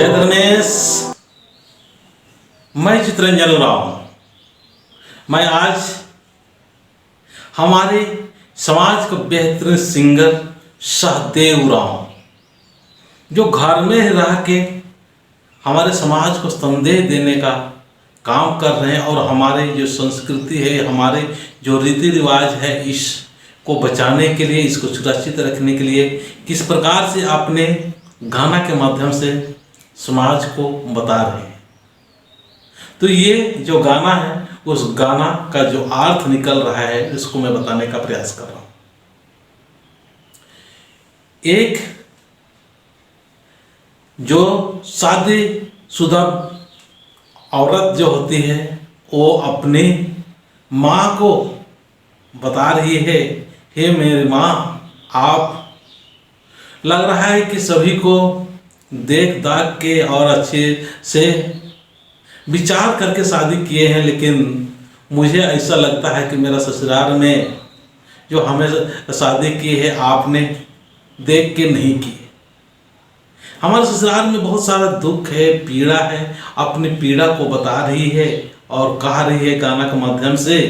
जय धर्मेश। मैं चित्रंजन उरांव। मैं आज हमारे समाज का बेहतरीन सिंगर सहदेव उरांव, जो घर में रह के हमारे समाज को संदेश देने का काम कर रहे हैं और हमारे जो संस्कृति है, हमारे जो रीति रिवाज है, इसको बचाने के लिए, इसको सुरक्षित रखने के लिए किस प्रकार से अपने गाना के माध्यम से समाज को बता रहे हैं। तो ये जो गाना है, उस गाना का जो अर्थ निकल रहा है, इसको मैं बताने का प्रयास कर रहा हूँ। एक जो शादीशुदा औरत जो होती है, वो अपनी माँ को बता रही है, हे मेरी माँ, आप लग रहा है कि सभी को देख दाख के और अच्छे से विचार करके शादी किए हैं, लेकिन मुझे ऐसा लगता है कि मेरा ससुराल में जो हमें शादी की है, आपने देख के नहीं की। हमारे ससुराल में बहुत सारा दुख है, पीड़ा है, अपनी पीड़ा को बता रही है और कह रही है गाना के माध्यम से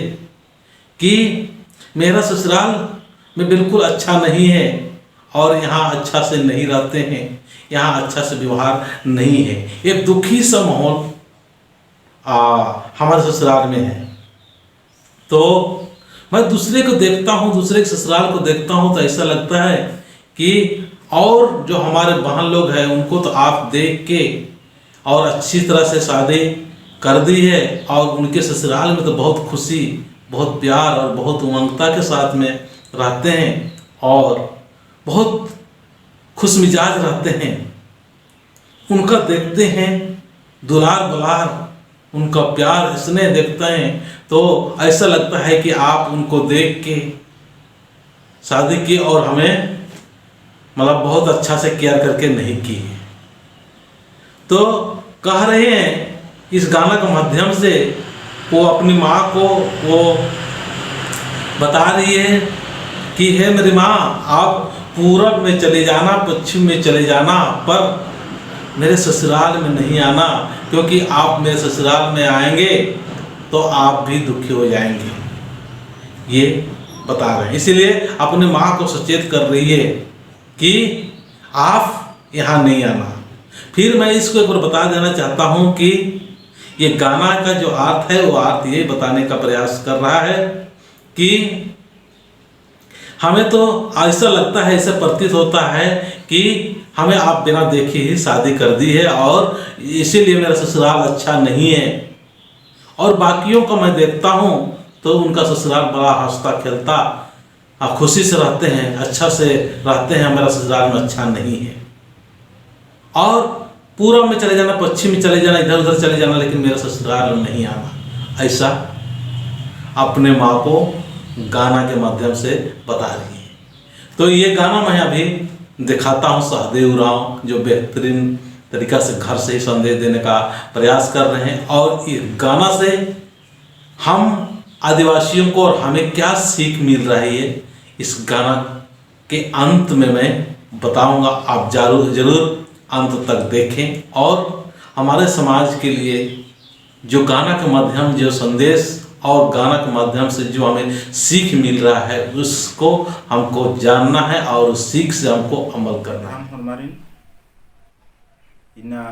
कि मेरा ससुराल में बिल्कुल अच्छा नहीं है और यहाँ अच्छा से नहीं रहते हैं, यहाँ अच्छा से व्यवहार नहीं है। एक दुखी सा माहौल हमारे ससुराल में है। तो मैं दूसरे को देखता हूँ, दूसरे के ससुराल को देखता हूँ, तो ऐसा लगता है कि और जो हमारे बहन लोग हैं, उनको तो आप देख के और अच्छी तरह से शादी कर दी है और उनके ससुराल में तो बहुत खुशी, बहुत प्यार और बहुत उमंगता के साथ में रहते हैं और बहुत खुश मिजाज रहते हैं। उनका देखते हैं दुलार बुलार, उनका प्यार स्नेह देखते हैं, तो ऐसा लगता है कि आप उनको देख के शादी की और हमें मतलब बहुत अच्छा से केयर करके नहीं की है। तो कह रहे हैं इस गाना के माध्यम से वो अपनी माँ को वो बता रही है कि हे मेरी माँ, आप पूरब में चले जाना, पश्चिम में चले जाना, पर मेरे ससुराल में नहीं आना, क्योंकि आप मेरे ससुराल में आएंगे तो आप भी दुखी हो जाएंगे। ये बता रहे हैं, इसीलिए अपने माँ को सचेत कर रही है कि आप यहाँ नहीं आना। फिर मैं इसको एक बार बता देना चाहता हूँ कि ये गाना का जो अर्थ है, वो अर्थ ये बताने का प्रयास कर रहा है कि हमें तो ऐसा लगता है, ऐसा प्रतीत होता है कि हमें आप बिना देखे ही शादी कर दी है और इसीलिए मेरा ससुराल अच्छा नहीं है। और बाकियों का मैं देखता हूँ तो उनका ससुराल बड़ा हंसता खेलता, खुशी से रहते हैं, अच्छा से रहते हैं, मेरा ससुराल में अच्छा नहीं है। और पूरब में चले जाना, पश्चिम में चले जाना, इधर उधर चले जाना, लेकिन मेरा ससुराल में नहीं आना, ऐसा अपने माँ को गाना के माध्यम से बता रही है। तो ये गाना मैं अभी दिखाता हूँ सहदेव उरांव, जो बेहतरीन तरीका से घर से ही संदेश देने का प्रयास कर रहे हैं। और इस गाना से हम आदिवासियों को और हमें क्या सीख मिल रही है, इस गाना के अंत में मैं बताऊंगा। आप जरूर अंत तक देखें और हमारे समाज के लिए जो गाना के माध्यम, जो संदेश और गाना के माध्यम से जो हमें सीख मिल रहा है, उसको हमको जानना है और उस सीख से हमको अमल करना है। हमारी इना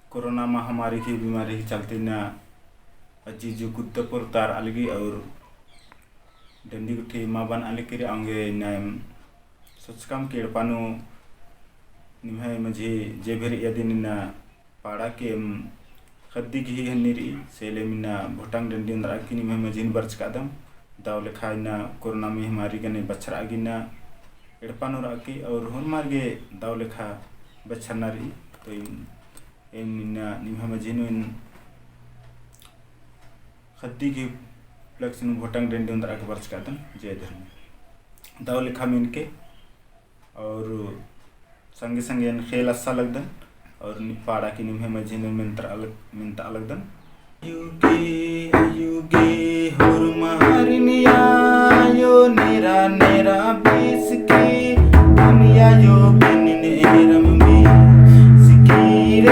कोरोना महामारी की बीमारी के चलते ना अजी जो कुत्ते पर तार अलगी और डंडी गुठी माबन अलग आंगे नाम सोच काम के पानो निभाए मुझे जे भेर यदि ना पाड़ा के खद्दी की हन्नीरी सेले मिना भोटांग डंडी अंदर की निभाए मुझे बर्च कादम दाव लिखा ना कोरोना महामारी के ने बच्चर आगी ना एड़पानो राकी और हर मार्गे दाव लिखा बच्चर नारी तो इन निभाए मुझे इन खद्दी की प्लक्सन भोटांग डंडी अंदर आके बर्च कादम जय धर्म दाव लिखा में इनके और संगे संगे खेल अच्छा लगदन और पाड़ा की निम्हे मझी मिंता अलगदन युगे युगे हुर महरनिया यो नेरा नेरा बीस की दुनिया यो बिन नेरम में सिकीर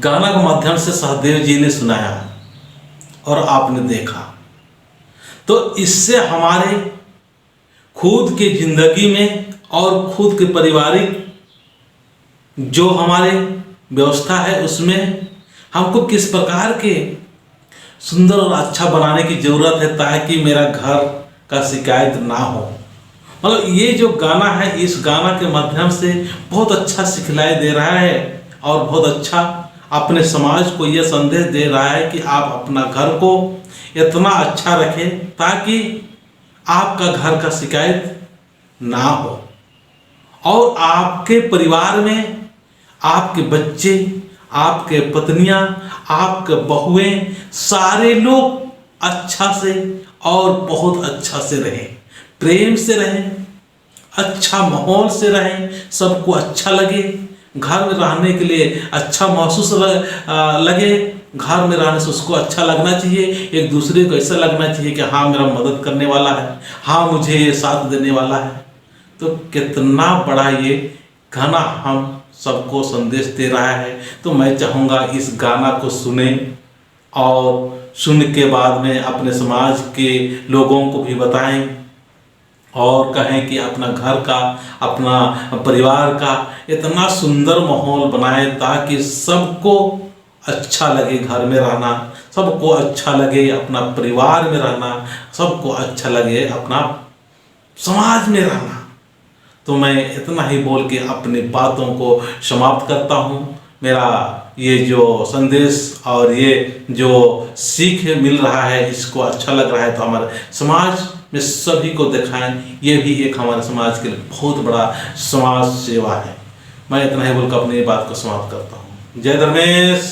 गाना के माध्यम से सहदेव जी ने सुनाया और आपने देखा, तो इससे हमारे खुद की जिंदगी में और खुद के पारिवारिक जो हमारे व्यवस्था है उसमें हमको किस प्रकार के सुंदर और अच्छा बनाने की ज़रूरत है ताकि मेरा घर का शिकायत ना हो। मतलब ये जो गाना है, इस गाना के माध्यम से बहुत अच्छा सिखलाई दे रहा है और बहुत अच्छा अपने समाज को यह संदेश दे रहा है कि आप अपना घर को इतना अच्छा रखें ताकि आपका घर का शिकायत ना हो और आपके परिवार में आपके बच्चे, आपके पत्नियां, आपके बहुएं, सारे लोग अच्छा से और बहुत अच्छा से रहें, प्रेम से रहें, अच्छा माहौल से रहें, सबको अच्छा लगे, घर में रहने के लिए अच्छा महसूस लगे, घर में रहने से उसको अच्छा लगना चाहिए, एक दूसरे को ऐसा लगना चाहिए कि हाँ मेरा मदद करने वाला है, हाँ मुझे ये साथ देने वाला है। तो कितना बड़ा ये गाना हम सबको संदेश दे रहा है। तो मैं चाहूँगा इस गाना को सुने और सुन के बाद में अपने समाज के लोगों को भी बताएं और कहें कि अपना घर का, अपना परिवार का इतना सुंदर माहौल बनाएं ताकि सबको अच्छा लगे घर में रहना, सबको अच्छा लगे अपना परिवार में रहना, सबको अच्छा लगे अपना समाज में रहना। तो मैं इतना ही बोल के अपनी बातों को समाप्त करता हूँ। मेरा ये जो संदेश और ये जो सीख मिल रहा है, इसको अच्छा लग रहा है तो हमारे समाज में सभी को दिखाएं। ये भी एक हमारे समाज के लिए बहुत बड़ा समाज सेवा है। मैं इतना ही बोलकर अपनी बात को समाप्त करता हूँ। जय धर्मेश।